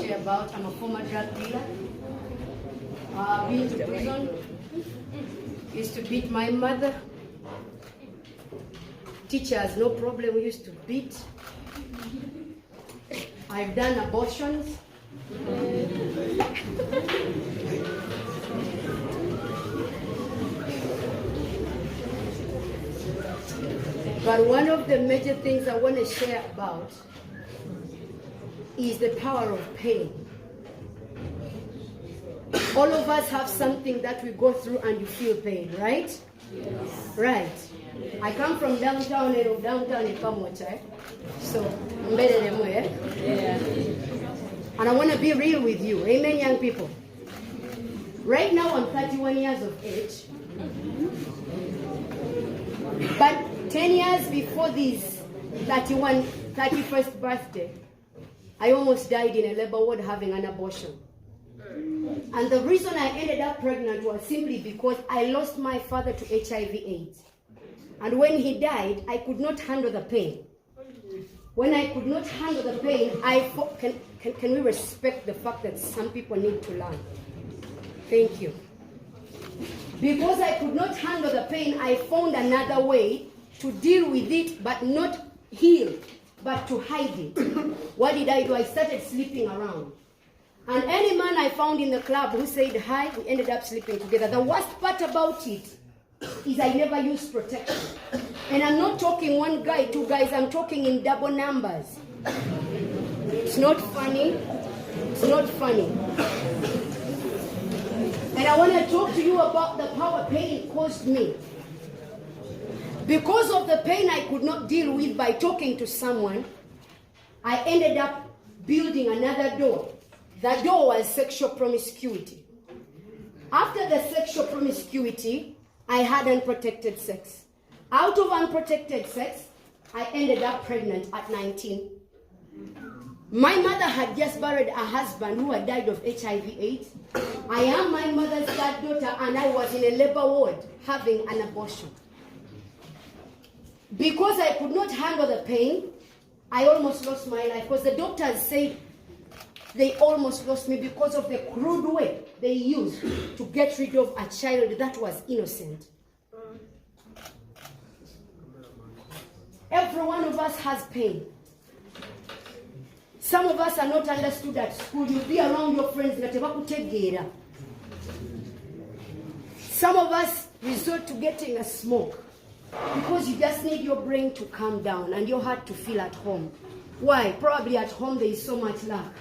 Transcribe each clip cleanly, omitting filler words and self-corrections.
share about. I'm a former drug dealer. Been to prison. Used to beat my mother. Teachers, no problem, we used to beat. I've done abortions. But one of the major things I want to share about is the power of pain. All of us have something that we go through and you feel pain, right? Yes. Right. I come from downtown Kamocha, so I'm better than where. Yeah. And I want to be real with you. Amen, young people. Right now I'm 31 years of age. But 10 years before this 31st birthday, I almost died in a labor ward having an abortion. And the reason I ended up pregnant was simply because I lost my father to HIV/AIDS. And when he died, I could not handle the pain. When I could not handle the pain, can we respect the fact that some people need to learn? Thank you. Because I could not handle the pain, I found another way to deal with it, but not heal, but to hide it. What did I do? I started sleeping around. And any man I found in the club who said hi, we ended up sleeping together. The worst part about it is I never used protection. And I'm not talking one guy, two guys, I'm talking in double numbers. It's not funny. It's not funny. And I want to talk to you about the power pain caused me. Because of the pain I could not deal with by talking to someone, I ended up building another door. The door was sexual promiscuity. After the sexual promiscuity, I had unprotected sex. Out of unprotected sex, I ended up pregnant at 19. My mother had just buried a husband who had died of HIV/AIDS. I am my mother's third daughter, and I was in a labor ward having an abortion. Because I could not handle the pain, I almost lost my life. Because the doctors said they almost lost me because of the crude way they used to get rid of a child that was innocent. Every one of us has pain. Some of us are not understood at school. You'll be around your friends. Some of us resort to getting a smoke because you just need your brain to calm down and your heart to feel at home. Why? Probably at home there is so much lack.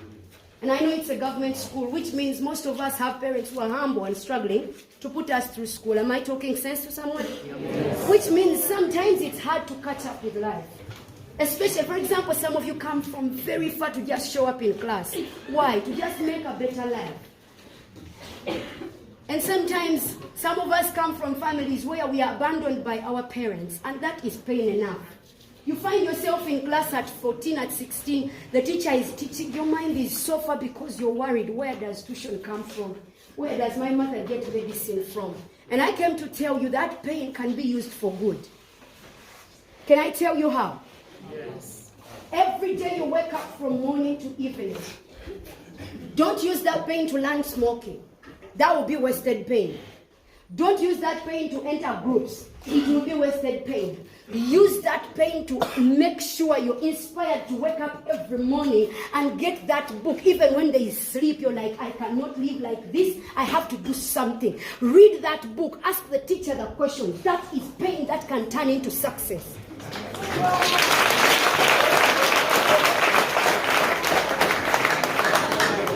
And I know it's a government school, which means most of us have parents who are humble and struggling to put us through school. Am I talking sense to someone? Yes. Which means sometimes it's hard to catch up with life. Especially, for example, some of you come from very far to just show up in class. Why? To just make a better life. And sometimes some of us come from families where we are abandoned by our parents, and that is pain enough. You find yourself in class at 14, at 16, the teacher is teaching, your mind is so far because you're worried. Where does tuition come from? Where does my mother get medicine from? And I came to tell you that pain can be used for good. Can I tell you how? Yes. Every day you wake up from morning to evening. Don't use that pain to learn smoking. That will be wasted pain. Don't use that pain to enter groups. It will be wasted pain. Use that pain to make sure you're inspired to wake up every morning and get that book. Even when they sleep, you're like, I cannot live like this. I have to do something. Read that book. Ask the teacher the question. That is pain that can turn into success.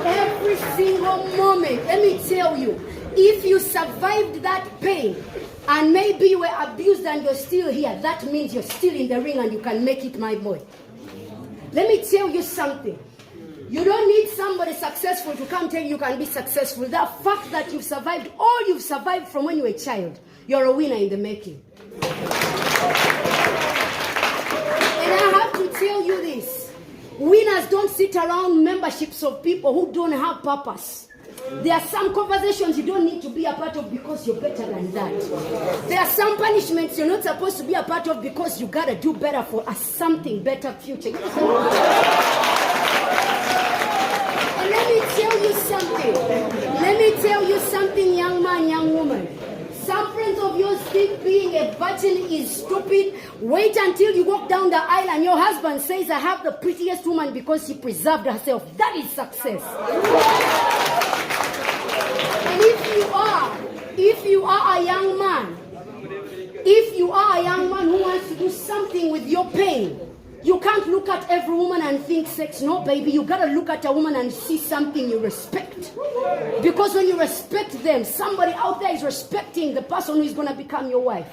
Every single moment, let me tell you, if you survived that pain, and maybe you were abused and you're still here, that means you're still in the ring and you can make it, my boy. Let me tell you something. You don't need somebody successful to come tell you you can be successful. The fact that you've survived all you've survived from when you were a child, you're a winner in the making. And I have to tell you this. Winners don't sit around memberships of people who don't have purpose. There are some conversations you don't need to be a part of because you're better than that. There are some punishments you're not supposed to be a part of because you gotta do better for a something better future. And let something, young man, young woman. Some friends of yours think being a virgin is stupid. Wait until you walk down the aisle and your husband says, I have the prettiest woman because she preserved herself. That is success. And if you are a young man, who wants to do something with your pain, you can't look at every woman and think sex. No, baby, you gotta look at a woman and see something you respect. Because when you respect them, somebody out there is respecting the person who is gonna become your wife.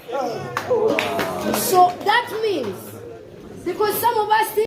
So that means, because some of us think